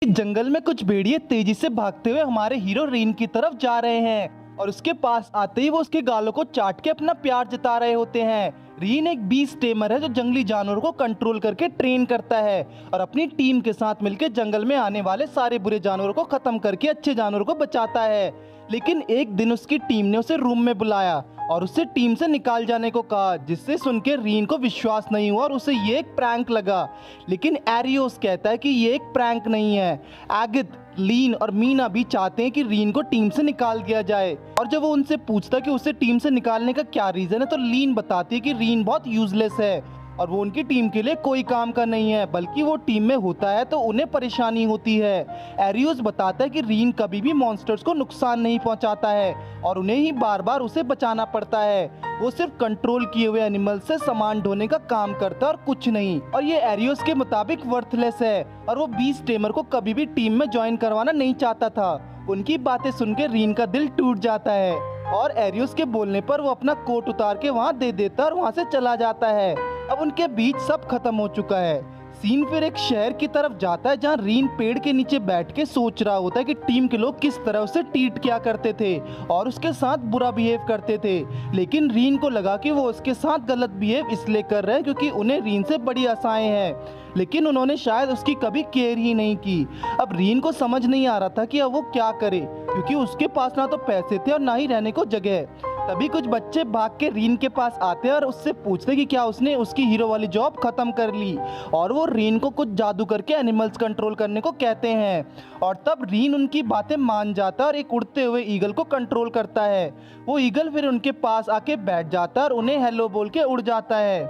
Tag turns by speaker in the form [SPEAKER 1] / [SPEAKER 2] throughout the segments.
[SPEAKER 1] जंगल में कुछ भेड़िए तेजी से भागते हुए हमारे हीरो रीन की तरफ जा रहे हैं और उसके पास आते ही वो उसके गालों को चाट के अपना प्यार जता रहे होते हैं। रीन एक बीस्ट टेमर है जो जंगली जानवरों को कंट्रोल करके ट्रेन करता है और अपनी टीम के साथ मिलकर जंगल में आने वाले सारे बुरे जानवरों को खत्म करके अच्छे जानवरों को बचाता है। लेकिन एक दिन उसकी टीम ने उसे रूम में बुलाया और उससे टीम से निकाल जाने को कहा, जिससे सुनकर रीन को विश्वास नहीं हुआ और उसे ये एक प्रैंक लगा। लेकिन एरियोस कहता है कि ये एक प्रैंक नहीं है। एगिथ, लीन और मीना भी चाहते हैं कि रीन को टीम से निकाल दिया जाए और जब वो उनसे पूछता कि उसे टीम से निकालने का क्या रीजन है तो लीन बताती है कि रीन बहुत यूजलेस है और वो उनकी टीम के लिए कोई काम का नहीं है, बल्कि वो टीम में होता है तो उन्हें परेशानी होती है। एरियोस बताता है कि रीन कभी भी मॉन्स्टर्स को नुकसान नहीं पहुंचाता है और उन्हें ही बार बार उसे बचाना पड़ता है। वो सिर्फ कंट्रोल किए हुए एनिमल से सामान ढोने का काम करता है और कुछ नहीं, और ये एरियोस के मुताबिक वर्थलेस है और वो बीस्ट टेमर को कभी भी टीम में ज्वाइन करवाना नहीं चाहता था। उनकी बातें सुनकर रीन का दिल टूट जाता है और एरियोस के बोलने पर वो अपना कोट उतार के वहाँ दे देता है और वहाँ से चला जाता है। अब उनके बीच सब खत्म हो चुका है। सीन फिर एक शहर की तरफ जाता है जहाँ रीन पेड़ के नीचे बैठ के सोच रहा होता है कि टीम के लोग किस तरह उसे ट्रीट किया करते थे और उसके साथ बुरा बिहेव करते थे। लेकिन रीन को लगा कि वो उसके साथ गलत बिहेव इसलिए कर रहे हैं क्योंकि उन्हें रीन से बड़ी आशाएं हैं, लेकिन उन्होंने शायद उसकी कभी केयर ही नहीं की। अब रीन को समझ नहीं आ रहा था कि अब वो क्या करे, क्योंकि उसके पास ना तो पैसे थे और ना ही रहने को जगह। तभी कुछ बच्चे भाग के रीन के पास आते हैं और उससे पूछते कि क्या उसने उसकी हीरो वाली जॉब खत्म कर ली, और वो रीन को कुछ जादू करके एनिमल्स कंट्रोल करने को कहते हैं। और तब रीन उनकी बातें मान जाता है और एक उड़ते हुए ईगल को कंट्रोल करता है। वो ईगल फिर उनके पास आके बैठ जाता है और उन्हें हेलो बोल के उड़ जाता है।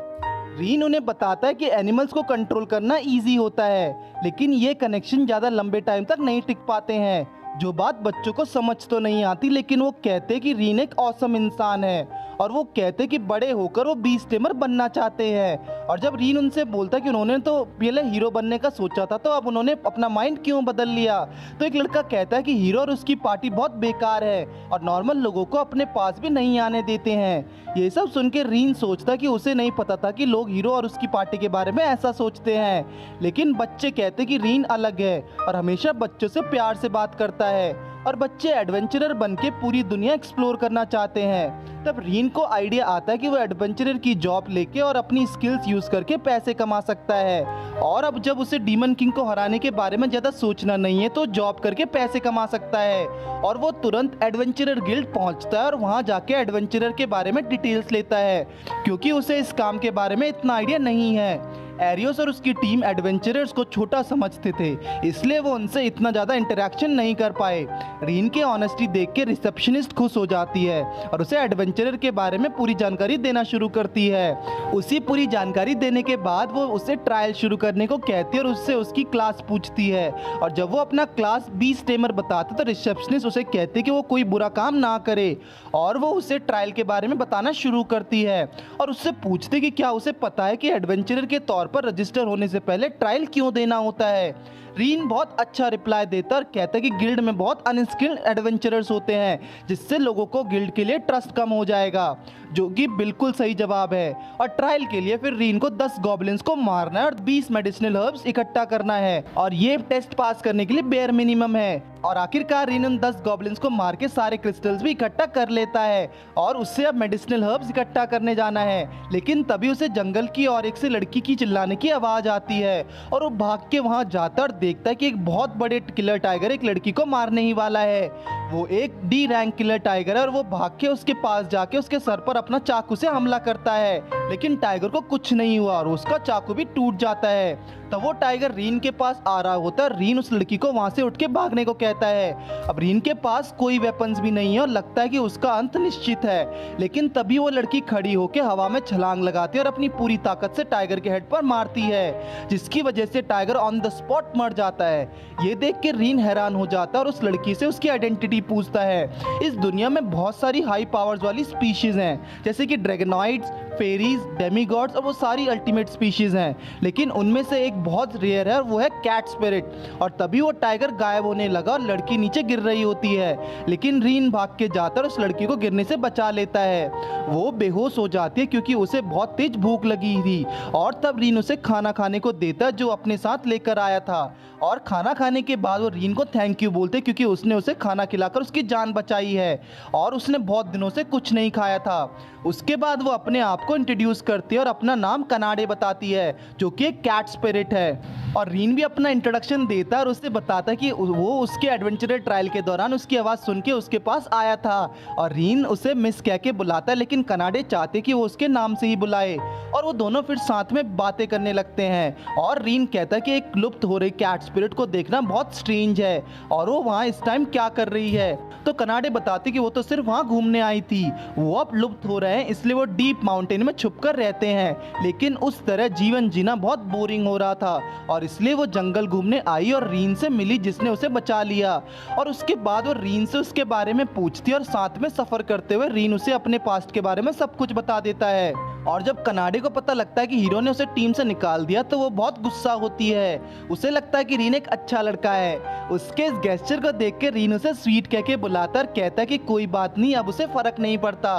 [SPEAKER 1] रीन उन्हें बताता है कि एनिमल्स को कंट्रोल करना इजी होता है, लेकिन ये कनेक्शन ज़्यादा लंबे टाइम तक नहीं टिक पाते हैं, जो बात बच्चों को समझ तो नहीं आती। लेकिन वो कहते कि रीन एक ऑसम इंसान है और वो कहते कि बड़े होकर वो बीस्ट टेमर बनना चाहते हैं। और जब रीन उनसे बोलता कि उन्होंने तो पहले हीरो बनने का सोचा था तो अब उन्होंने अपना माइंड क्यों बदल लिया, तो एक लड़का कहता है कि हीरो और उसकी पार्टी बहुत बेकार है और नॉर्मल लोगों को अपने पास भी नहीं आने देते हैं। ये सब सुन के रीन सोचता कि उसे नहीं पता था कि लोग हीरो और उसकी पार्टी के बारे में ऐसा सोचते हैं। लेकिन बच्चे कहते कि रीन अलग है और हमेशा बच्चों से प्यार से बात करता है और बच्चे एडवेंचरर बन के पूरी दुनिया एक्सप्लोर करना चाहते हैं। तब रीन को आइडिया आता है कि वो एडवेंचरर की जॉब लेके और अपनी स्किल्स यूज करके पैसे कमा सकता है, और अब जब उसे डीमन किंग को हराने के बारे में ज़्यादा सोचना नहीं है तो जॉब करके पैसे कमा सकता है। और वो तुरंत एडवेंचरर गिल्ड पहुंचता है और वहां जाके एडवेंचरर के बारे में डिटेल्स लेता है, क्योंकि उसे इस काम के बारे में इतना आइडिया नहीं है। एरियोस और उसकी टीम एडवेंचरर्स को छोटा समझते थे, इसलिए वो उनसे इतना ज़्यादा इंटरेक्शन नहीं कर पाए। रीन के ऑनेस्टी देख के रिसेप्शनिस्ट खुश हो जाती है और उसे एडवेंचरर के बारे में पूरी जानकारी देना शुरू करती है। उसी पूरी जानकारी देने के बाद वो उसे ट्रायल शुरू करने को कहती है और उससे उसकी क्लास पूछती है, और जब वो अपना क्लास बीस्ट टेमर बताता तो रिसेप्शनिस्ट उसे कहती कि वो कोई बुरा काम ना करे, और वो उसे ट्रायल के बारे में बताना शुरू करती है और उससे पूछती कि क्या उसे पता है कि एडवेंचरर के तौर पर रजिस्टर होने से पहले ट्रायल क्यों देना होता है। रीन बहुत अच्छा रिप्लाई देता और कहता है कि गिल्ड में बहुत अनस्किल्ड एडवेंचरर्स होते हैं, जिससे लोगों को गिल्ड के लिए ट्रस्ट कम हो जाएगा, जो कि बिल्कुल सही जवाब है। और ट्रायल के लिए फिर रीन को 10 गॉब्लिन्स को मारना है और 20 मेडिसिनल हर्ब्स इकट्ठा करना है, और ये टेस्ट पास करने के लिए बेयर मिनिमम है। और आखिरकार रीन उन 10 गॉब्लिन्स को मार के सारे क्रिस्टल्स भी इकट्ठा कर लेता है और उससे अब मेडिसिनल हर्ब्स इकट्ठा करने जाना है। लेकिन तभी उसे जंगल की और एक से लड़की की चिल्लाने की आवाज़ आती है और वो भाग के वहाँ जाता और देखता है कि एक बहुत बड़े किलर टाइगर एक लड़की को मारने ही वाला है। वो एक डी रैंक किलर टाइगर है और वो भाग के उसके पास जाके उसके सर पर अपना चाकू से हमला करता है, लेकिन टाइगर को कुछ नहीं हुआ और उसका चाकू भी टूट जाता है। तब वो टाइगर रीन के पास आ रहा होता है। रीन उस लड़की को वहां से उठ के भागने को कहता है। अब रीन के पास कोई वेपन्स भी नहीं है और लगता है कि उसका अंत निश्चित है, लेकिन तभी वो लड़की खड़ी होकर हवा में छलांग लगाती है और अपनी पूरी ताकत से टाइगर के हेड पर मारती है, जिसकी वजह से टाइगर ऑन द स्पॉट मर जाता है। ये देख के रीन हैरान हो जाता है और उस लड़की से उसकी आइडेंटिटी पूछता है। इस दुनिया में बहुत सारी हाई पावर्स वाली स्पीशीज हैं, जैसे कि ड्रैगनॉइड्स, फेरीज, डेमीगॉड्स और वो सारी अल्टीमेट स्पीशीज हैं, लेकिन उनमें से एक बहुत रेयर है और वो है कैट स्पिरिट। और तभी वो टाइगर गायब होने लगा और लड़की नीचे गिर रही होती है, लेकिन रीन भाग के जाकर उस लड़की को गिरने से बचा लेता है। वो बेहोश हो जाती है क्योंकि उसे बहुत तेज भूख लगी थी, और तब रीन उसे खाना खाने को देता है जो अपने साथ लेकर आया था। और खाना खाने के बाद वो रीन को थैंक यू बोलते क्योंकि उसने उसे खाना खिलाकर उसकी जान बचाई है, और उसने बहुत दिनों से कुछ नहीं खाया था। उसके बाद वो अपने आप को इंट्रोड्यूस करती है और अपना नाम कनाडे बताती है, जो कि एक कैट स्पिरिट है। और रीन भी अपना इंट्रोडक्शन देता है और उससे बताता है कि वो उसके एडवेंचरर ट्रायल के दौरान उसकी आवाज़ सुन के उसके पास आया था। और रीन उसे मिस कह के बुलाता है, लेकिन कनाडे चाहते कि वो उसके नाम से ही बुलाए, और वो दोनों फिर साथ में बातें करने लगते हैं। और रीन कहता है कि एक लुप्त हो रही कैट स्पिरिट को देखना बहुत स्ट्रेंज है, और वो वहाँ इस टाइम क्या कर रही है। तो कनाडे बताते कि वो तो सिर्फ वहाँ घूमने आई थी, वो अब लुप्त हो रहे हैं, इसलिए वो डीप माउंटेन में छुपकर रहते हैं। लेकिन उस तरह जीवन जीना बहुत बोरिंग हो रहा था, और इसलिए वो जंगल घूमने आई और रीन से मिली, जिसने उसे बचा लिया। और उसके बाद वो रीन से उसके बारे में पूछती है, और साथ में सफर करते हुए रीन उसे अपने पास्ट के बारे में सब कुछ बता देता है। और जब कनाडे को पता लगता है कि हीरो ने उसे टीम से निकाल दिया, तो वो बहुत गुस्सा होती है। उसे लगता है कि रीन एक अच्छा लड़का है। उसके इस गेस्चर को देख के रीन उसे स्वीट कह के बुलाता और कहता है कि कोई बात नहीं, अब उसे फर्क नहीं पड़ता।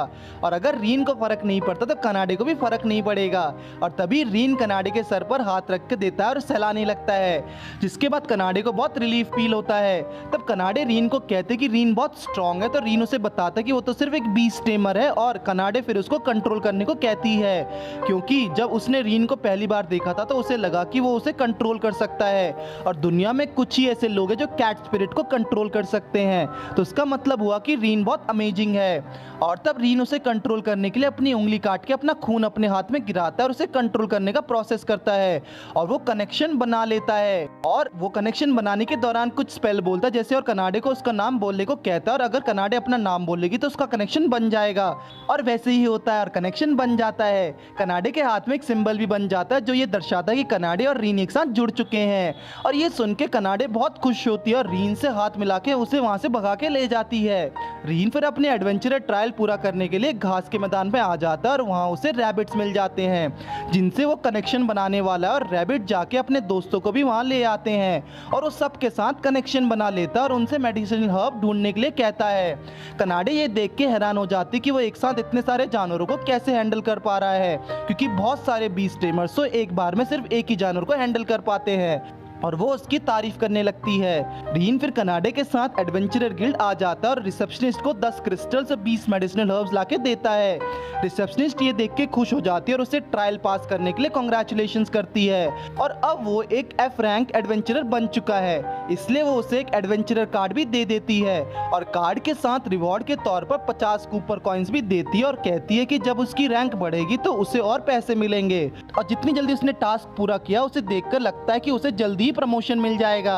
[SPEAKER 1] और अगर रीन को फर्क नहीं पड़ता तो कनाडे को भी फर्क नहीं पड़ेगा। और तभी रीन कनाडे के सर पर हाथ रख के देता है और सहलाने लगता है, जिसके बाद कनाडे को बहुत रिलीफ फील होता है। तब कनाडे रीन को कहते कि रीन बहुत स्ट्रांग है, तो रीन उसे बताता कि वो तो सिर्फ एक बीस्ट टेमर है। और कनाडे फिर उसको कंट्रोल करने को कहती है, क्योंकि जब उसने रीन को पहली बार देखा था तो उसे लगा कि वो उसे कंट्रोल कर सकता है, और दुनिया में कुछ ही ऐसे लोग हैं जो कैट स्पिरिट को कंट्रोल कर सकते हैं। तो इसका मतलब हुआ कि रीन बहुत अमेजिंग है। और तब रीन उसे कंट्रोल करने के लिए अपनी उंगली काट के अपना खून अपने हाथ में गिराता है और उसे कंट्रोल करने का प्रोसेस करता है, और वो कनेक्शन बना लेता है। और वो कनेक्शन बनाने के दौरान कुछ स्पेल बोलता है जैसे, और कनाडे को उसका नाम बोलने को कहता है, और अगर कनाडे अपना नाम बोलेगी तो उसका कनेक्शन बन जाएगा। और वैसे ही होता है और कनेक्शन बन जाता है। कनाडे के हाथ में एक सिंबल भी बन जाता है जो ये दर्शाता है कि कनाडे और रीन एक साथ जुड़ चुके हैं। और ये सुन के कनाडे बहुत खुश होती है और रीन से हाथ मिला के उसे वहां से भगा के ले जाती है। रीन फिर अपने एडवेंचरर ट्रायल पूरा करने के लिए घास के मैदान में आ जाता है, और वहां उसे रैबिट्स मिल जाते हैं जिनसे वो कनेक्शन बनाने वाला है। और रैबिट जाके अपने दोस्तों को भी वहां ले आते हैं, और वो सबके साथ कनेक्शन बना लेता है और उनसे मेडिसिनल हर्ब ढूंढने के लिए कहता है। कनाडे ये देख के हैरान हो जाती कि वो एक साथ इतने सारे जानवरों को कैसे हैंडल कर पा रहा है, क्योंकि बहुत सारे बीस्ट टेमर्स तो एक बार में सिर्फ एक ही जानवर को हैंडल कर पाते हैं। और वो उसकी तारीफ करने लगती है। रीन फिर कनाडे के साथ एडवेंचरर गिल्ड आ जाता है और रिसेप्शनिस्ट को 10 क्रिस्टल्स और 20 मेडिसिनल हर्ब्स लाके देता है। रिसेप्शनिस्ट ये देख के खुश हो जाती है और उसे ट्रायल पास करने के लिए कांग्रेचुलेशंस करती है। और अब वो एक F रैंक एडवेंचरर बन चुका है, इसलिए वो उसे एक एडवेंचरर कार्ड भी दे देती है, और कार्ड के साथ रिवॉर्ड के तौर पर 50 कूपर कॉइन्स भी देती है, और कहती है कि जब उसकी रैंक बढ़ेगी तो उसे और पैसे मिलेंगे। और जितनी जल्दी उसने टास्क पूरा किया, उसे देखकर लगता है कि उसे जल्दी प्रमोशन मिल जाएगा,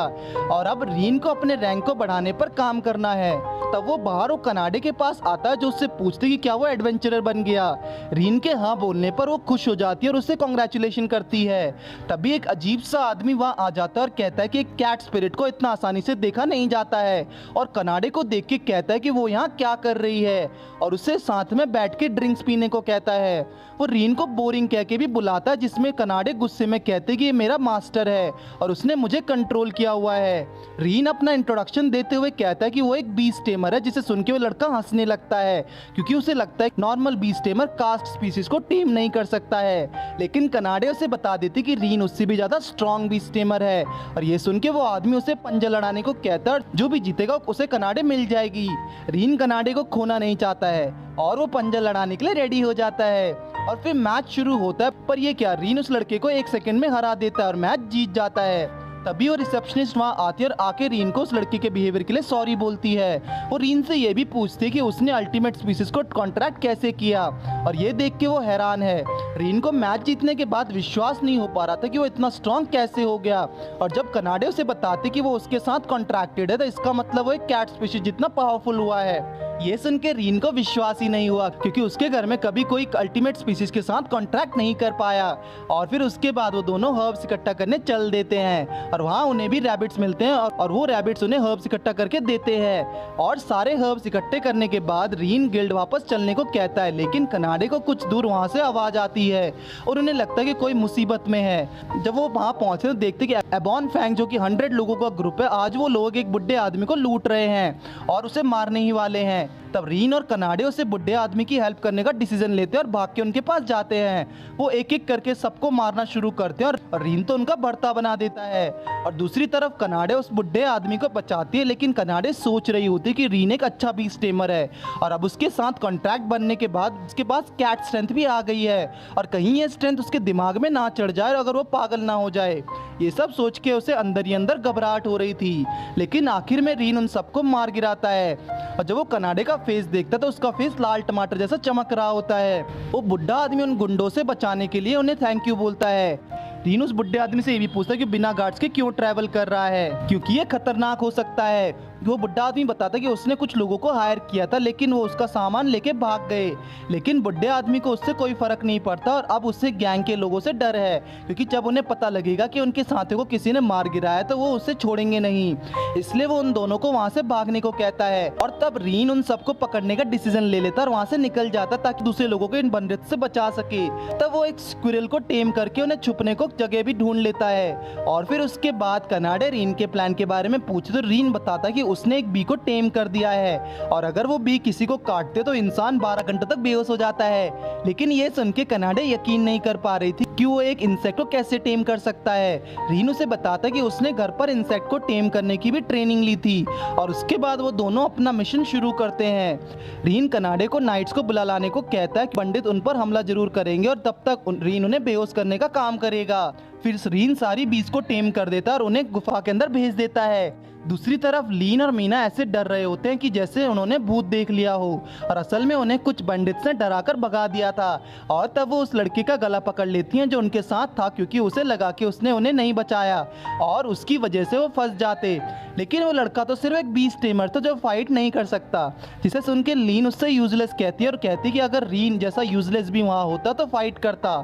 [SPEAKER 1] और अब रीन को अपने रैंक को बढ़ाने पर काम करना है। तब वो बाहर वो कनाडे के पास आता है जो उससे पूछती कि क्या वो एडवेंचरर बन गया। रीन के हाँ बोलने पर वो खुश हो जाती है और उससे कांग्रेचुलेशन करती है। तभी एक अजीब सा आदमी वहाँ आ जाता है और कहता है कि एक कैट स्पिरिट को इतना आसानी से देखा नहीं जाता है, और कनाडे को देख के कहता है कि वो यहाँ क्या कर रही है, और उसे साथ में बैठ के ड्रिंक्स पीने को कहता है। वो रीन को बोरिंग कह के भी बुलाता है, जिसमें कनाडे गुस्से में कहते कि ये मेरा मास्टर है और उसने मुझे कंट्रोल किया हुआ है। रीन अपना इंट्रोडक्शन देते हुए कहता है कि वो एक बीस्ट टेमर है, जिसे सुन के वो लड़का हंसने लगता है, क्योंकि उसे लगता है normal beast tamer cast species को टीम नहीं कर सकता है। लेकिन कनाडे उसे बता देती कि रीन उससे भी ज्यादा स्ट्रॉन्ग बीस्ट टेमर है, और ये सुन के वो आदमी उसे पंजा लड़ाने को कहता है, जो भी जीतेगा उसे कनाडे मिल जाएगी। रीन कनाडे को खोना नहीं चाहता है और वो पंजा लड़ाने के लिए रेडी हो जाता है, और फिर मैच शुरू होता है। पर ये क्या, रीन उस लड़के को 1 सेकंड में हरा देता है और मैच जीत जाता है। तभी वो रिसेप्शनिस्ट वहाँ आती है और आके रीन को उस लड़के के बिहेवियर के लिए सॉरी बोलती है। वो रीन से ये भी पूछती है कि उसने अल्टीमेट स्पीसीज को कॉन्ट्रैक्ट कैसे किया, और ये देख के वो हैरान है। रीन को मैच जीतने के बाद विश्वास नहीं हो पा रहा था कि वो इतना स्ट्रॉन्ग कैसे हो गया, और जब कनाडे उसे बताते कि वो उसके साथ कॉन्ट्रैक्टेड है, तो इसका मतलब वो एक कैट स्पीशीज जितना पावरफुल हुआ है। ये सुन के रीन को विश्वास ही नहीं हुआ, क्योंकि उसके घर में कभी कोई अल्टीमेट स्पीसीज के साथ कॉन्ट्रैक्ट नहीं कर पाया। और फिर उसके बाद वो दोनों हर्ब्स इकट्ठा करने चल देते हैं और वहाँ उन्हें भी रैबिट्स मिलते हैं और वो रैबिट्स उन्हें हर्ब्स इकट्ठा करके देते हैं। और सारे हर्ब्स इकट्ठे करने के बाद रीन गिल्ड वापस चलने को कहता है, लेकिन कनाडे को कुछ दूर वहाँ से आवाज आती है और उन्हें लगता है कि कोई मुसीबत में है। जब वो वहाँ पहुँचे तो देखते कि एबॉन फैंग, जो कि 100 लोगों का ग्रुप है, आज वो लोग एक बुढ़े आदमी को लूट रहे हैं और उसे मारने ही वाले हैं। तब रीन और कनाडे उसे बुढ़े आदमी की हेल्प करने का डिसीजन लेते हैं और भाग के उनके पास जाते हैं। वो एक एक करके सबको मारना शुरू करते हैं और रीन तो उनका भर्ता बना देता है। और दूसरी तरफ कनाडे उस बुढ़े आदमी को बचाती है, लेकिन कनाडे सोच रही होती कि रीन एक अच्छा बीस्ट टेमर है और अब उसके साथ कॉन्ट्रैक्ट बनने के बाद उसके पास कैट स्ट्रेंथ भी आ गई है और कहीं ये स्ट्रेंथ उसके दिमाग में ना चढ़ जाए अगर वो पागल ना हो जाए। ये सब सोच के उसे अंदर ही अंदर घबराहट हो रही थी, लेकिन आखिर में रीन उन सबको मार गिराता है। और जब वो कनाडे का फेस देखता तो उसका फेस लाल टमाटर जैसा चमक रहा होता है। वो बुढ़ा आदमी उन गुंडों से बचाने के लिए उन्हें थैंक यू बोलता है। रीन उस बुढ़े आदमी से ये भी पूछता है कि बिना गार्ड्स के क्यों ट्रैवल कर रहा है, क्योंकि ये खतरनाक हो सकता है। वो बुढ़ा आदमी बताता है कि उसने कुछ लोगों को हायर किया था, लेकिन वो उसका सामान लेके भाग गए। लेकिन बुढ़े आदमी को उससे कोई फर्क नहीं पड़ता और अब उससे गैंग के लोगों से डर है, क्योंकि जब उन्हें पता लगेगा कि उनके साथियों को किसी ने मार गिराया तो वो उसे छोड़ेंगे नहीं। इसलिए वो उन दोनों को वहाँ से भागने को कहता है और तब रीन उन सबको पकड़ने का डिसीजन ले लेता और वहाँ से निकल जाता ताकि दूसरे लोगों को इन बंदिश से बचा सके। तब वो एक स्क्विरल को टेम करके उन्हें छुपने को जगह भी ढूंढ लेता है। और फिर उसके बाद कनाडे रीन के प्लान के बारे में पूछे तो रीन बताता कि उसने एक बी को टेम कर दिया है और अगर वो बी किसी को काटते तो इंसान 12 घंटे तक बेहोश हो जाता है। लेकिन ये सुन के कनाडे यकीन नहीं कर पा रही थी कि वो एक इंसेक्ट को कैसे टेम कर सकता है। रीन उसे बताता कि उसने घर पर इंसेक्ट को टेम करने की भी ट्रेनिंग ली थी और उसके बाद वो दोनों अपना मिशन शुरू करते हैं। रीन कनाडे को नाइट्स को बुला लाने को कहता है कि पंडित उन पर हमला जरूर करेंगे और तब तक रीन उन्हें बेहोश करने का काम करेगा। फिर रीन सारी बीज को टेम कर देता है और उन्हें गुफा के अंदर भेज देता है। दूसरी तरफ लीन और मीना ऐसे डर रहे होते हैं कि जैसे उन्होंने भूत देख लिया हो और असल में उन्हें कुछ पंडित ने डराकर भगा दिया था। और तब वो उस लड़के का गला पकड़ लेती हैं जो उनके साथ था, क्योंकि उसे लगा कि उसने उन्हें नहीं बचाया और उसकी वजह से वो फंस जाते। लेकिन वो लड़का तो सिर्फ एक बीस्ट टेमर था जो फाइट नहीं कर सकता, जिसे सुन के लीन उससे यूजलेस कहती है और कहती कि अगर रीन जैसा यूजलेस भी वहाँ होता तो फाइट करता।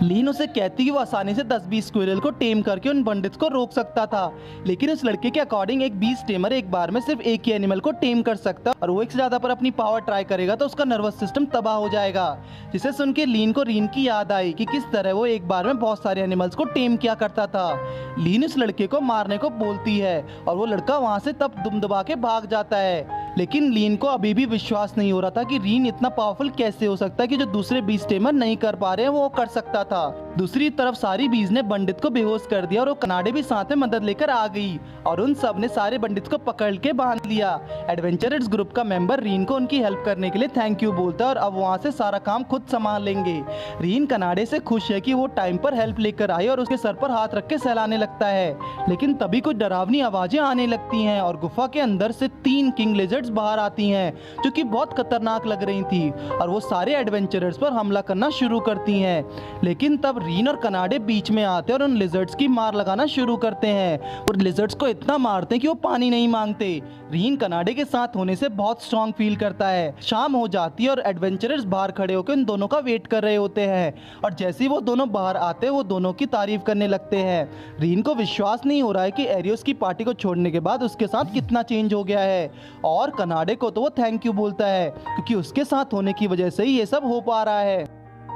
[SPEAKER 1] लीन उसे कहती कि वो आसानी से 10-20 स्क्विरल को टेम करके उन पंडित को रोक सकता था, लेकिन उस लड़के के अकॉर्डिंग एक बीस्ट टेमर एक बार में सिर्फ एक ही एनिमल को टेम कर सकता और वो एक से ज्यादा पर अपनी पावर ट्राई करेगा तो उसका नर्वस सिस्टम तबाह हो जाएगा। जिसे सुन के लीन को रीन की याद आई कि किस तरह वो एक बार में बहुत सारे एनिमल्स को टेम किया करता था। लीन उस लड़के को मारने को बोलती है और वो लड़का वहाँ से तब दुम दबा के भाग जाता है। लेकिन लीन को अभी भी विश्वास नहीं हो रहा था कि रीन इतना पावरफुल कैसे हो सकता है कि जो दूसरे बीज टेमर नहीं कर पा रहे हैं वो कर सकता था। दूसरी तरफ सारी बीज ने पंडित को बेहोश कर दिया और वो कनाडे भी साथ में मदद लेकर आ गई और उन सब ने सारे पंडित को पकड़ के बांध लिया। एडवेंचरर्स ग्रुप का मेंबर रीन को उनकी हेल्प करने के लिए थैंक यू बोलता है और अब वहाँ से सारा काम खुद संभाल लेंगे। रीन कनाडे से खुश है कि वो टाइम पर हेल्प लेकर आई और उसके सर पर हाथ रख के सहलाने लगता है। लेकिन तभी कुछ डरावनी आवाजें आने लगती हैं और गुफा के अंदर से 3 किंग लिजर्ड्स बाहर आती हैं जो कि बहुत खतरनाक लग रही थी और वो सारे एडवेंचरर्स पर हमला करना शुरू करती हैं। लेकिन तब रीन और कनाडे बीच में आते हैं और उन लिजर्ड्स की मार लगाना शुरू करते हैं और लिजर्ड्स को इतना मारते हैं कि वो पानी नहीं मांगते। रीन कनाडे के साथ होने से बहुत स्ट्रॉन्ग फील करता है। शाम हो जाती है और एडवेंचरर्स बाहर खड़े होकर उन दोनों का वेट कर रहे होते हैं और जैसे ही वो दोनों बाहर आते हैं वो दोनों की तारीफ करने लगते हैं। रीन को विश्वास नहीं हो रहा है कि एरियोस की पार्टी को छोड़ने के बाद उसके साथ कितना चेंज हो गया है और कनाडे को तो वो थैंक यू बोलता है क्योंकि उसके साथ होने की वजह से ही ये सब हो पा रहा है।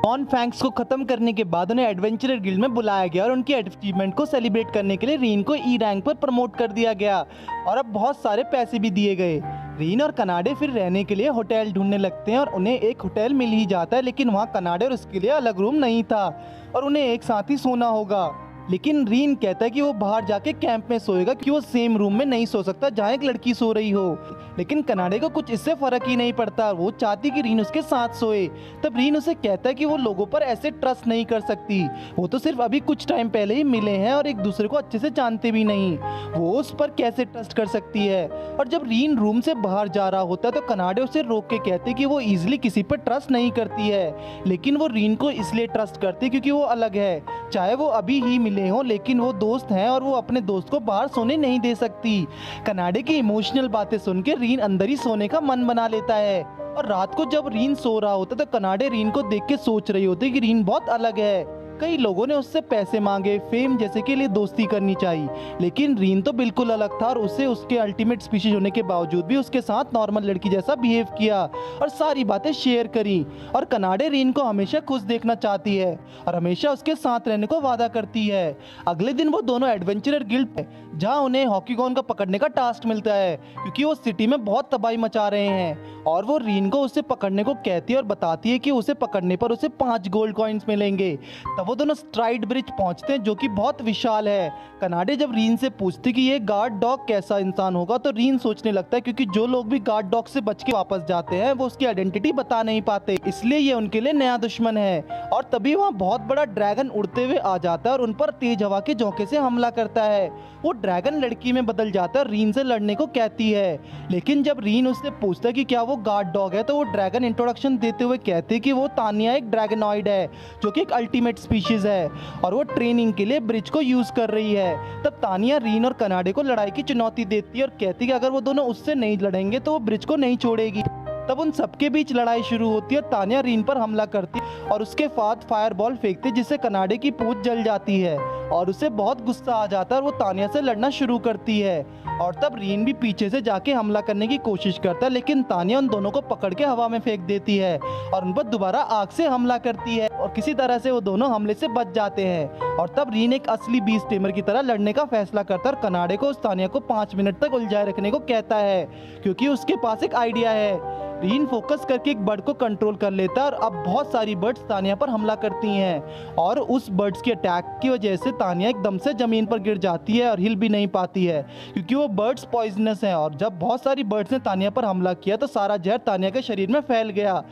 [SPEAKER 1] ऑन फैंक्स को खत्म करने के बाद उन्हें एडवेंचरर गिल्ड में बुलाया गया और उनकी अचीवमेंट को सेलिब्रेट करने के लिए रीन को ई रैंक पर प्रमोट कर दिया गया और अब बहुत सारे पैसे भी दिए गए। रीन और कनाडे फिर रहने के लिए होटल ढूंढने लगते हैं और उन्हें एक होटल मिल ही जाता है, लेकिन वहाँ कनाडे और उसके लिए अलग रूम नहीं था और उन्हें एक साथ ही सोना होगा। लेकिन रीन कहता है कि वो बाहर जाके कैंप में सोएगा कि वो सेम रूम में नहीं सो सकता जहाँ एक लड़की सो रही हो। लेकिन कनाडे को कुछ इससे फर्क ही नहीं पड़ता, वो चाहती कि रीन उसके साथ सोए। तब रीन उसे कहता है कि वो लोगों पर ऐसे ट्रस्ट नहीं कर सकती, वो तो सिर्फ अभी कुछ टाइम पहले ही मिले हैं और एक दूसरे को अच्छे से जानते भी नहीं, वो उस पर कैसे ट्रस्ट कर सकती है। और जब रीन रूम से बाहर जा रहा होता है तो कनाडे उसे रोक के कहते कि वो ईजिली किसी पर ट्रस्ट नहीं करती है, लेकिन वो रीन को इसलिए ट्रस्ट करती क्योंकि वो अलग है, चाहे वो अभी ही मिले मिले हों, लेकिन वो दोस्त हैं और वो अपने दोस्त को बाहर सोने नहीं दे सकती। कनाडे की इमोशनल बातें सुन के रीन अंदर ही सोने का मन बना लेता है और रात को जब रीन सो रहा होता तो कनाडे रीन को देख के सोच रही होती कि रीन बहुत अलग है। कई लोगों ने उससे पैसे मांगे, फेम जैसे के लिए दोस्ती करनी चाहिए, लेकिन रीन तो बिल्कुल अलग था और उसे उसके अल्टीमेट स्पीशीज होने के बावजूद भी उसके साथ नॉर्मल लड़की जैसा बिहेव किया और सारी बातें शेयर करी। और कनाडे रीन को हमेशा खुश देखना चाहती है और हमेशा उसके साथ रहने को वादा करती है। अगले दिन वो दोनों एडवेंचरर गिल्ड जहाँ उन्हें हॉकीगॉन को पकड़ने का टास्क मिलता है, क्योंकि वो सिटी में बहुत तबाही मचा रहे हैं। और वो रीन को उसे पकड़ने को कहती है और बताती है कि उसे पकड़ने पर उसे 5 गोल्ड कॉइन्स मिलेंगे। तब वो दोनों स्ट्राइड ब्रिज पहुंचते हैं जो कि बहुत विशाल है। कनाडे जब रीन से पूछती कि ये गार्ड डॉग कैसा इंसान होगा तो रीन सोचने लगता है क्योंकि जो लोग भी गार्ड डॉग से बच के वापस जाते हैं वो उसकी आइडेंटिटी बता नहीं पाते, इसलिए ये उनके लिए नया दुश्मन है। और तभी वहाँ बहुत बड़ा ड्रैगन उड़ते हुए आ जाता है और उन पर तेज हवा के झोंके से हमला करता है। वो ड्रैगन लड़की में बदल जाता है और रीन से लड़ने को कहती है, लेकिन जब रीन उससे पूछता है कि क्या वो गार्ड डॉग है तो वो ड्रैगन इंट्रोडक्शन देते हुए कहती है कि वो तानिया एक ड्रैगनॉइड है जो कि एक अल्टीमेट स्पीशीज है और वो ट्रेनिंग के लिए ब्रिज को यूज कर रही है। तब तानिया रीन और कनाडे को लड़ाई की चुनौती देती है और कहती है कि अगर वो दोनों उससे नहीं लड़ेंगे तो वो ब्रिज को नहीं छोड़ेगी। तब उन सबके बीच लड़ाई शुरू होती है। तानिया रीन पर हमला करती है और उसके साथ फायरबॉल फेंकती है जिससे कनाडे की पूंछ जल जाती है और उसे बहुत गुस्सा आ जाता है और वो तानिया से लड़ना शुरू करती है। और तब रीन भी पीछे से जाके हमला करने की कोशिश करता है, लेकिन तानिया उन दोनों को पकड़ के हवा में फेंक देती है और उन पर दोबारा आग से हमला करती है और किसी तरह से वो दोनों हमले से बच जाते हैं। और तब रीन एक असली बीस्ट टेमर की तरह लड़ने का फैसला करता है और कनाडे को उस तानिया को 5 मिनट तक उलझाए रखने को कहता है क्योंकि उसके पास एक आइडिया है। रीन फोकस करके एक बर्ड को कंट्रोल कर लेता है और अब बहुत सारी बर्ड्स तानिया पर हमला करती हैं और उस बर्ड्स के अटैक की वजह से तानिया एकदम से जमीन पर गिर जाती है और हिल भी नहीं पाती है क्योंकि वो बर्ड्स पॉइजनस हैं। और जब बहुत सारी बर्ड्स ने तानिया पर हमला किया तो सारा जहर तानिया के शरीर में फैल गया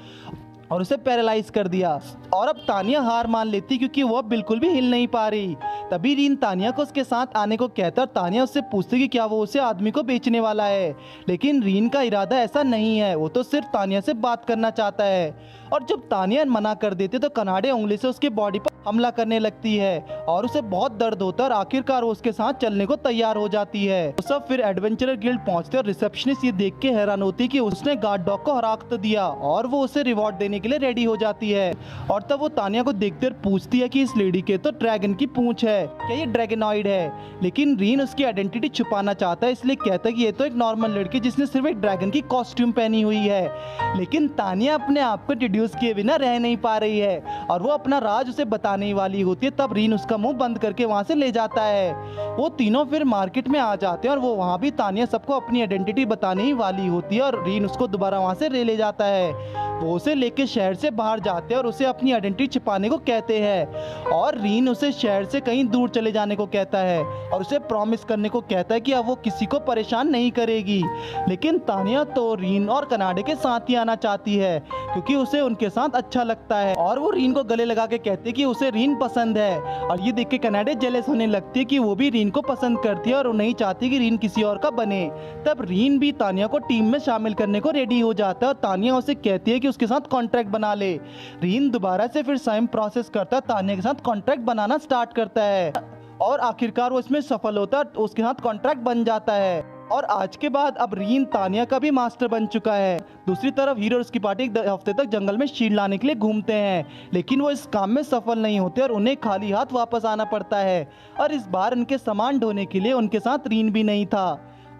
[SPEAKER 1] और उसे पैरालाइज कर दिया और अब तानिया हार मान लेती क्योंकि वो बिल्कुल भी हिल नहीं पा रही। तभी रीन तानिया को उसके साथ आने को कहता और तानिया उससे पूछती कि क्या वो उसे आदमी को बेचने वाला है, लेकिन रीन का इरादा ऐसा नहीं है, वो तो सिर्फ तानिया से बात करना चाहता है। और जब तानिया मना कर देती तो कनाडे उंगली से उसके बॉडी पर हमला करने लगती है और उसे बहुत दर्द होता है और आखिरकार वो उसके साथ चलने को तैयार हो जाती है। वो सब फिर एडवेंचरर गिल्ड पहुंचते और रिसेप्शनिस्ट ये देख के हैरान होती है कि उसने गार्ड डॉग को हरा तो दिया और वो उसे रिवॉर्ड देने के लिए रेडी हो जाती है। और तब वो तानिया को देखते पूछती है कि इस लेडी के तो ड्रैगन की पूंछ है, क्या ये ड्रैगनॉइड है? लेकिन रीन उसकी आइडेंटिटी छुपाना चाहता है, इसलिए कहता है कि ये तो एक नॉर्मल लड़की जिसने सिर्फ एक ड्रैगन की कॉस्ट्यूम पहनी हुई है। लेकिन तानिया अपने आप को इंट्रोड्यूस किए बिना रह नहीं पा रही है और वो अपना राज उसे बताने वाली होती है। तब रीन उसका मुंह बंद करके वहां से ले जाता है। वो तीनों फिर मार्केट में आ जाते हैं और वो वहां भी तानिया सबको अपनी आइडेंटिटी बताने ही वाली होती है और रीन उसको दोबारा वहां से ले जाता है। वो उसे लेके शहर से बाहर जाते हैं और उसे अपनी आइडेंटिटी छिपाने को कहते हैं और रीन उसे शहर से कहीं दूर चले जाने को कहता है और उसे प्रॉमिस करने को कहता है कि अब वो किसी को परेशान नहीं करेगी। लेकिन तानिया तो रीन और कनाडे के साथ ही आना चाहती है क्योंकि उसे उनके साथ अच्छा लगता है और वो रीन को गले लगा के कहती है कि उसे रीन पसंद है। और ये देख के कनाडे जेलस होने लगती है कि वो भी रीन को पसंद करती है और वो नहीं चाहती कि रीन किसी और का बने। तब रीन भी तानिया को टीम में शामिल करने को रेडी हो जाता है और तानिया उसे कहती है कि उसके साथ कॉन्ट्रैक्ट बना ले। रीन दोबारा से फिर सेम प्रोसेस करता है, तानिया के साथ कॉन्ट्रैक्ट बनाना स्टार्ट करता है और आखिरकार वो इसमें सफल होता है, उसके साथ कॉन्ट्रैक्ट बन जाता है। और आज के बाद अब रीन तानिया का भी मास्टर बन चुका है। दूसरी तरफ हीरो और उसकी पार्टी एक हफ्ते तक जंगल में शील्ड लाने के लिए घूमते हैं, लेकिन वो इस काम में सफल नहीं होते और उन्हें खाली हाथ वापस आना पड़ता है। और इस बार उनके सामान ढोने के लिए उनके साथ रीन भी नहीं था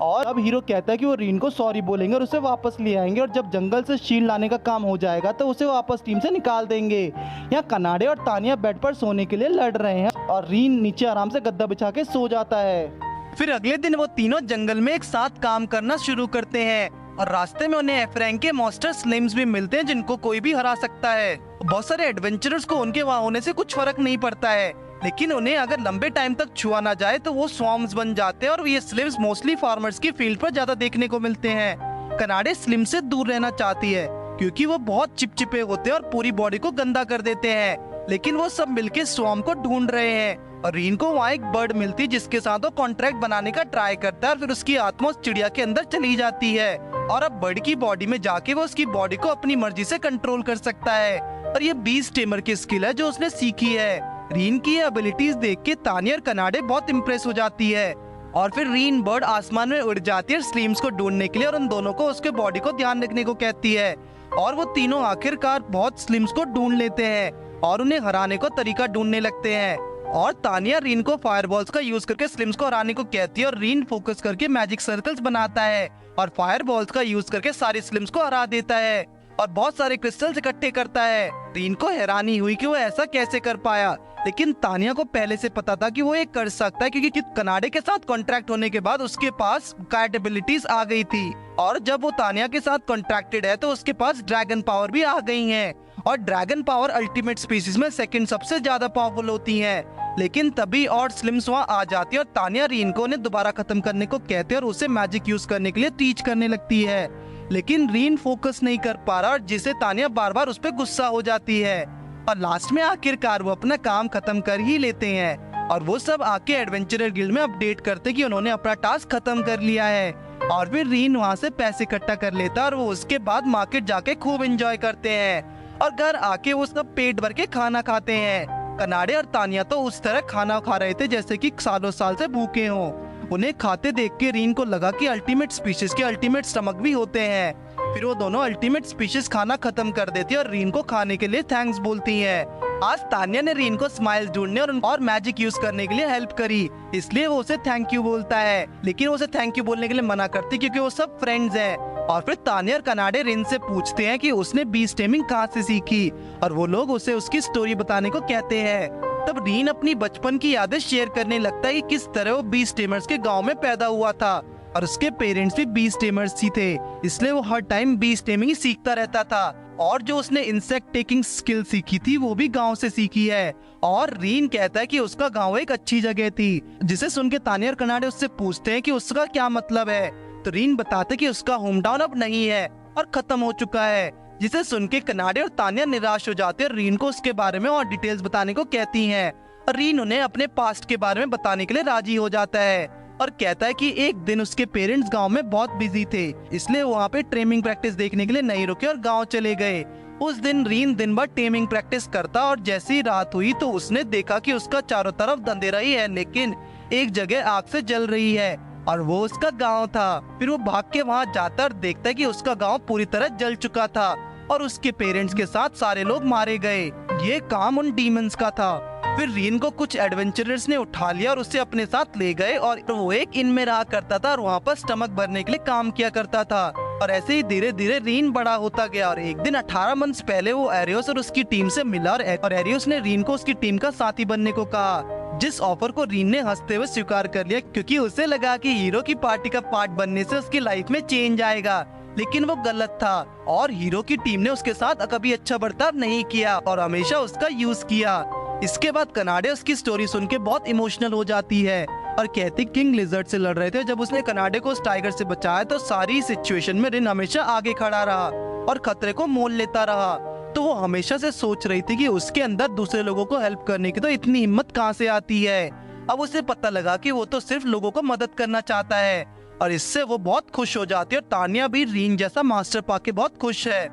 [SPEAKER 1] और अब हीरो कहता है कि वो रीन को सॉरी बोलेंगे और उसे वापस ले आएंगे और जब जंगल से शील्ड लाने का काम हो जाएगा तो उसे वापस टीम से निकाल देंगे। यहाँ कनाडे और तानिया बेड पर सोने के लिए लड़ रहे हैं और रीन नीचे आराम से गद्दा बिछा के सो जाता है। फिर अगले दिन वो तीनों जंगल में एक साथ काम करना शुरू करते हैं और रास्ते में उन्हें एफ रैंक के मॉन्स्टर स्लिम्स भी मिलते हैं जिनको कोई भी हरा सकता है। बहुत सारे एडवेंचरर्स को उनके वहाँ होने से कुछ फर्क नहीं पड़ता है, लेकिन उन्हें अगर लंबे टाइम तक छुआ ना जाए तो वो स्वॉर्म्स बन जाते हैं और ये स्लिम्स मोस्टली फार्मर्स की फील्ड पर ज्यादा देखने को मिलते हैं। कनाडे स्लिम से दूर रहना चाहती है क्योंकि वो बहुत चिपचिपे होते हैं और पूरी बॉडी को गंदा कर देते हैं, लेकिन वो सब मिलके स्वॉर्म को ढूंढ रहे हैं और रीन को वहाँ एक बर्ड मिलती है जिसके साथ वो कॉन्ट्रैक्ट बनाने का ट्राई करता है और फिर उसकी आत्मा उस चिड़िया के अंदर चली जाती है और अब बर्ड की बॉडी में जाके वो उसकी बॉडी को अपनी मर्जी से कंट्रोल कर सकता है और ये बीस्ट टेमर की स्किल है जो उसने सीखी है। रीन की ये एबिलिटीज देख के तानिया और कनाडे बहुत इम्प्रेस हो जाती है और फिर रीन बर्ड आसमान में उड़ जाती है स्लिम्स को ढूंढने के लिए और उन दोनों को उसके बॉडी को ध्यान रखने को कहती है और वो तीनों आखिरकार बहुत स्लिम्स को ढूंढ लेते हैं और उन्हें हराने को तरीका ढूंढने लगते हैं और तानिया रीन को फायरबॉल्स का यूज करके स्लिम्स को हराने को कहती है और रीन फोकस करके मैजिक सर्कल्स बनाता है और फायरबॉल्स का यूज करके सारी स्लिम्स को हरा देता है और बहुत सारे क्रिस्टल्स इकट्ठे करता है। रीन को हैरानी हुई कि वो ऐसा कैसे कर पाया, लेकिन तानिया को पहले से पता था कि वो ये कर सकता है क्योंकि कनाडे के साथ कॉन्ट्रैक्ट होने के बाद उसके पास काइट एबिलिटीज आ गई थी और जब वो तानिया के साथ कॉन्ट्रैक्टेड है तो उसके पास ड्रैगन पावर भी आ गई है और ड्रैगन पावर अल्टीमेट स्पीसीज में सेकंड सबसे ज्यादा पावरफुल होती है। लेकिन तभी और स्लिम्स वहाँ आ जाती है और तानिया रीन को उन्हें दोबारा खत्म करने को कहते हैं और उसे मैजिक यूज करने के लिए टीच करने लगती है, लेकिन रीन फोकस नहीं कर पा रहा और जिसे तानिया बार बार उस पर गुस्सा हो जाती है और लास्ट में आखिरकार वो अपना काम खत्म कर ही लेते हैं और वो सब आके एडवेंचरर गिल्ड में अपडेट करते कि उन्होंने अपना टास्क खत्म कर लिया है और फिर रीन वहाँ से पैसे इकट्ठा कर लेता और वो उसके बाद मार्केट जाके खूब एंजॉय करते हैं और घर आके वो सब पेट भर के खाना खाते हैं। कनाडे और तानिया तो उस तरह खाना खा रहे थे जैसे कि सालों साल से भूखे हों। उन्हें खाते देख के रीन को लगा कि अल्टीमेट स्पीशीज के अल्टीमेट स्टमक भी होते हैं। फिर वो दोनों अल्टीमेट स्पीशीज खाना खत्म कर देती है और रीन को खाने के लिए थैंक्स बोलती हैं। आज तानिया ने रीन को स्माइल ढूंढने और मैजिक यूज करने के लिए हेल्प करी, इसलिए वो उसे थैंक यू बोलता है, लेकिन वो उसे थैंक यू बोलने के लिए मना करती क्योंकि वो सब फ्रेंड्स हैं। और फिर तानिया और कनाडे रीन से पूछते हैं कि उसने बीस्ट टेमिंग कहाँ से सीखी और वो लोग उसे उसकी स्टोरी बताने को कहते हैं। तब रीन अपनी बचपन की यादें शेयर करने लगता है कि किस तरह वो बीस्ट टेमर्स के गांव में पैदा हुआ था और उसके पेरेंट्स भी बीस्ट टेमर्स ही थे, इसलिए वो हर टाइम बीस्ट टेमिंग ही सीखता रहता था और जो उसने इंसेक्ट टेकिंग स्किल सीखी थी वो भी गांव से सीखी है। और रीन कहता है कि उसका गांव एक अच्छी जगह थी, जिसे सुन के तानिया और कनाडे उससे पूछते हैं कि उसका क्या मतलब है, तो रीन बताते कि उसका होम टाउन अब नहीं है और खत्म हो चुका है, जिसे सुन के कनाडे और तानिया निराश हो जाते हैं। रीन को उसके बारे में और डिटेल्स बताने को कहती हैं और रीन उन्हें अपने पास्ट के बारे में बताने के लिए राजी हो जाता है और कहता है कि एक दिन उसके पेरेंट्स गांव में बहुत बिजी थे, इसलिए वहाँ पे टेमिंग प्रैक्टिस देखने के लिए नहीं रुके और गांव चले गए। उस दिन रीन दिन भर टेमिंग प्रैक्टिस करता और जैसे ही रात हुई तो उसने देखा कि उसका चारों तरफ अंधेरा ही है, लेकिन एक जगह आग से जल रही है और वो उसका गांव था। फिर वो भाग के वहाँ जाता और देखता है कि उसका गांव पूरी तरह जल चुका था और उसके पेरेंट्स के साथ सारे लोग मारे गए। ये काम उन डीमंस का था। फिर रीन को कुछ एडवेंचरर्स ने उठा लिया और उसे अपने साथ ले गए और वो एक इन में रहा करता था और वहाँ पर स्टमक भरने के लिए काम किया करता था। और ऐसे ही धीरे धीरे रीन बड़ा होता गया और एक दिन 18 मंथ्स पहले वो एरियोस और उसकी टीम से मिला और एरियोस ने रीन को उसकी टीम का साथी बनने को कहा, जिस ऑफर को रीन ने हंसते हुए स्वीकार कर लिया क्योंकि उसे लगा कि हीरो की पार्टी का पार्ट बनने से उसकी लाइफ में चेंज आएगा। लेकिन वो गलत था और हीरो की टीम ने उसके साथ कभी अच्छा बर्ताव नहीं किया और हमेशा उसका यूज किया। इसके बाद कनाडे उसकी स्टोरी सुन के बहुत इमोशनल हो जाती है और कहती किंग लिजर्ड से लड़ रहे थे, जब उसने कनाडे को उस टाइगर से बचाया तो सारी सिचुएशन में रिन हमेशा आगे खड़ा रहा और खतरे को मोल लेता रहा। तो वो हमेशा से सोच रही थी कि उसके अंदर दूसरे लोगों को हेल्प करने की तो इतनी हिम्मत कहाँ से आती है। अब उसे पता लगा कि वो तो सिर्फ लोगों को मदद करना चाहता है और इससे वो बहुत खुश हो जाती है और तानिया भी रीन जैसा मास्टर पाके बहुत खुश है।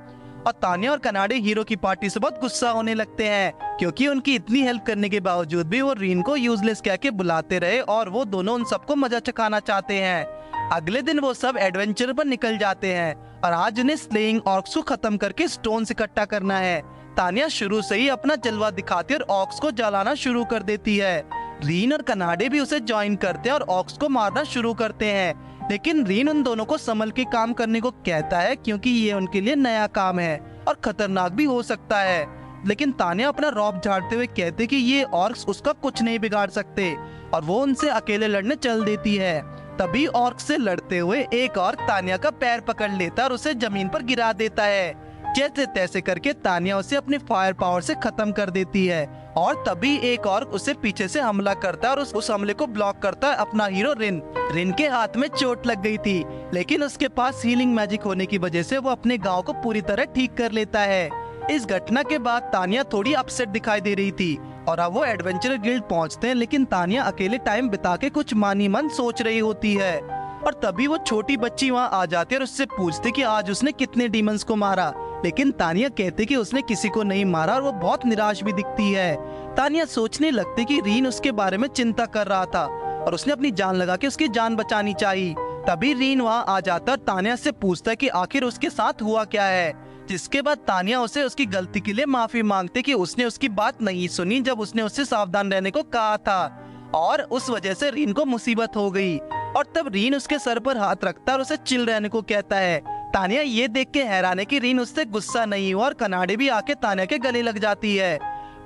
[SPEAKER 1] और तानिया और कनाडे हीरो की पार्टी से बहुत गुस्सा होने लगते हैं क्योंकि उनकी इतनी हेल्प करने के बावजूद भी वो रीन को यूजलेस कह के बुलाते रहे और वो दोनों उन सबको मजा चखाना चाहते हैं। अगले दिन वो सब एडवेंचर पर निकल जाते हैं और आज उन्हें स्लेइंग ऑर्क्स को खत्म करके स्टोन्स इकट्ठा करना है। तानिया शुरू से ही अपना जलवा दिखाती और ऑक्स को जलाना शुरू कर देती है। रीन और कनाडे भी उसे ज्वाइन करते हैं और ऑक्स को मारना शुरू करते हैं, लेकिन रीन उन दोनों को संभल के काम करने को कहता है क्योंकि ये उनके लिए नया काम है और खतरनाक भी हो सकता है। लेकिन तानिया अपना रौब झाड़ते हुए कहते कि ये ऑर्क्स उसका कुछ नहीं बिगाड़ सकते और वो उनसे अकेले लड़ने चल देती है। तभी ऑर्क से लड़ते हुए एक ऑर्क तानिया का पैर पकड़ लेता है और उसे जमीन पर गिरा देता है। जैसे तैसे करके तानिया उसे अपने फायर पावर से खत्म कर देती है और तभी एक ऑर्क उसे पीछे से हमला करता है और उस हमले को ब्लॉक करता है अपना हीरो रिन। रिन के हाथ में चोट लग गई थी, लेकिन उसके पास हीलिंग मैजिक होने की वजह से वो अपने गांव को पूरी तरह ठीक कर लेता है। इस घटना के बाद तानिया थोड़ी अपसेट दिखाई दे रही थी और अब वो एडवेंचर गिल्ड पहुंचते हैं, लेकिन तानिया अकेले टाइम बिता के कुछ मानी मन सोच रही होती है और तभी वो छोटी बच्ची वहाँ आ जाती है और उससे पूछती कि आज उसने कितने डीमंस को मारा। लेकिन तानिया कहती कि उसने किसी को नहीं मारा और वो बहुत निराश भी दिखती है। तानिया सोचने लगती कि रीन उसके बारे में चिंता कर रहा था और उसने अपनी जान लगा के उसकी जान बचानी चाहिए। तभी रीन वहाँ आ जाता और तानिया से पूछता है कि आखिर उसके साथ हुआ क्या है, जिसके बाद तानिया उसे उसकी गलती के लिए माफी मांगते कि उसने उसकी बात नहीं सुनी जब उसने उससे सावधान रहने को कहा था और उस वजह से रीन को मुसीबत हो गई। और तब रीन उसके सर पर हाथ रखता है और उसे चिल रहने को कहता है। तानिया ये देख के हैरान है कि रीन उससे गुस्सा नहीं हुआ और कनाडे भी आके तानिया के गले लग जाती है।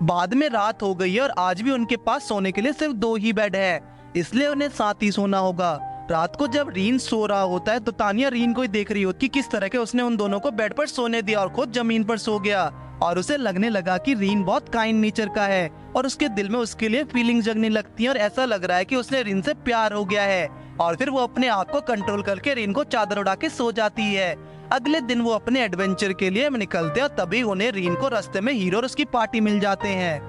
[SPEAKER 1] बाद में रात हो गई है और आज भी उनके पास सोने के लिए सिर्फ 2 ही बेड है, इसलिए उन्हें साथ ही सोना होगा। रात को जब रीन सो रहा होता है तो तानिया रीन को ही देख रही होती कि किस तरह के उसने उन दोनों को बेड पर सोने दिया और खुद जमीन पर सो गया। और उसे लगने लगा कि रीन बहुत काइंड नेचर का है और उसके दिल में उसके लिए फीलिंग जगने लगती है और ऐसा लग रहा है कि उसने रीन से प्यार हो गया है। और फिर वो अपने आप को कंट्रोल करके रीन को चादर उड़ा के सो जाती है। अगले दिन वो अपने एडवेंचर के लिए निकलते हैं और तभी उन्हें रीन को रास्ते में हीरो और उसकी पार्टी मिल जाते हैं।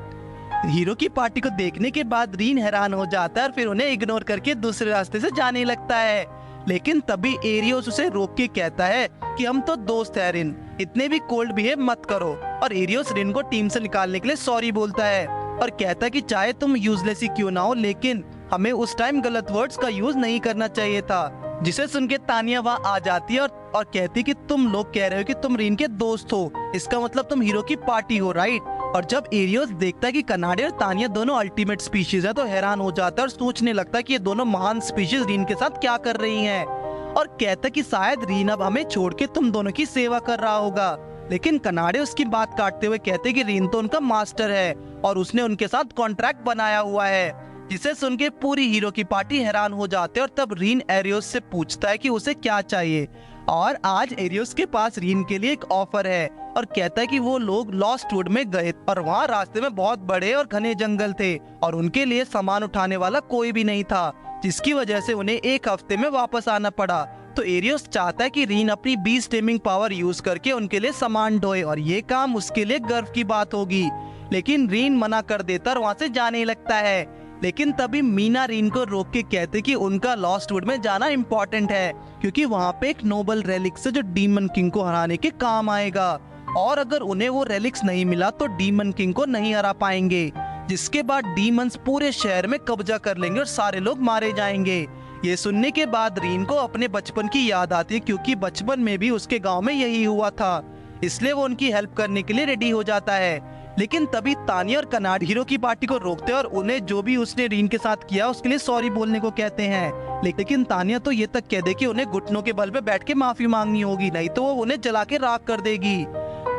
[SPEAKER 1] हीरो की पार्टी को देखने के बाद रीन हैरान हो जाता है और फिर उन्हें इग्नोर करके दूसरे रास्ते से जाने लगता है। लेकिन तभी एरियोस उसे रोक के कहता है कि हम तो दोस्त हैं रिन, इतने भी कोल्ड बिहेव मत करो। और एरियोस रिन को टीम से निकालने के लिए सॉरी बोलता है और कहता है कि चाहे तुम यूजलेस ही क्यों ना हो, लेकिन हमें उस टाइम गलत वर्ड्स का यूज नहीं करना चाहिए था। जिसे सुन के तानिया वहाँ आ जाती है और कहती कि तुम लोग कह रहे हो कि तुम रीन के दोस्त हो, इसका मतलब तुम हीरो की पार्टी हो, राइट। और जब एरियोस देखता है कि कनाडे और तानिया दोनों अल्टीमेट स्पीशीज है तो हैरान हो जाता है और सोचने लगता है कि ये दोनों महान स्पीशीज रीन के साथ क्या कर रही हैं। और कहता है कि शायद रीन अब हमें छोड़ के तुम दोनों की सेवा कर रहा होगा। लेकिन कनाडे उसकी बात काटते हुए कहते कि रीन तो उनका मास्टर है और उसने उनके साथ कॉन्ट्रैक्ट बनाया हुआ है। जिसे सुन के पूरी हीरो की पार्टी हैरान हो जाते हैं और तब रीन एरियोस से पूछता है कि उसे क्या चाहिए। और आज एरियोस के पास रीन के लिए एक ऑफर है और कहता है कि वो लोग लॉस्ट वुड में गए और वहाँ रास्ते में बहुत बड़े और घने जंगल थे और उनके लिए सामान उठाने वाला कोई भी नहीं था, जिसकी वजह से उन्हें 1 हफ्ते में वापस आना पड़ा। तो एरियोस चाहता है कि रीन अपनी बीस्ट टेमिंग पावर यूज करके उनके लिए सामान ढोए और ये काम उसके लिए गर्व की बात होगी। लेकिन रीन मना कर देता और वहाँ से जाने लगता है। लेकिन तभी मीना रीन को रोक के कहते कि उनका लॉस्ट वुड में जाना इम्पोर्टेंट है क्योंकि वहाँ पे एक नोबल रेलिक्स है जो डीमन किंग को हराने के काम आएगा और अगर उन्हें वो रेलिक्स नहीं मिला तो डीमन किंग को नहीं हरा पाएंगे, जिसके बाद डीमंस पूरे शहर में कब्जा कर लेंगे और सारे लोग मारे जाएंगे। ये सुनने के बाद रीन को अपने बचपन की याद आती है क्योंकि बचपन में भी उसके गाँव में यही हुआ था, इसलिए वो उनकी हेल्प करने के लिए रेडी हो जाता है। लेकिन तभी तानिया और कनाड हीरो की पार्टी को रोकते हैं और उन्हें जो भी उसने रीन के साथ किया उसके लिए सॉरी बोलने को कहते हैं। लेकिन तानिया तो ये तक कह दे कि उन्हें घुटनों के बल पे बैठ के माफी मांगनी होगी, नहीं तो वो उन्हें जला के राख कर देगी।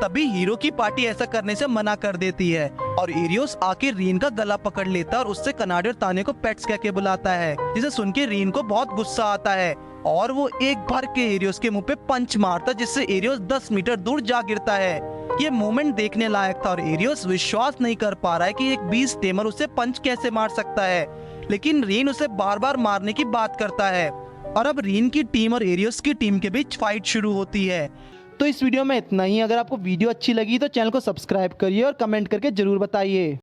[SPEAKER 1] तभी हीरो की पार्टी ऐसा करने से मना कर देती है और एरियोस आके रीन का गला पकड़ लेता है और उससे कनाडे और तानिया को पेट्स कह के बुलाता है, जिसे सुन के रीन को बहुत गुस्सा आता है और वो एक बार के एरियोस के मुंह पे पंच मारता जिससे एरियोस 10 मीटर दूर जा गिरता है। ये मोमेंट देखने लायक था और एरियोस विश्वास नहीं कर पा रहा है कि एक बीस्ट टेमर उसे पंच कैसे मार सकता है। लेकिन रीन उसे बार बार मारने की बात करता है और अब रीन की टीम और एरियोस की टीम के बीच फाइट शुरू होती है। तो इस वीडियो में इतना ही। अगर आपको वीडियो अच्छी लगी तो चैनल को सब्सक्राइब करिए और कमेंट करके जरूर बताइए।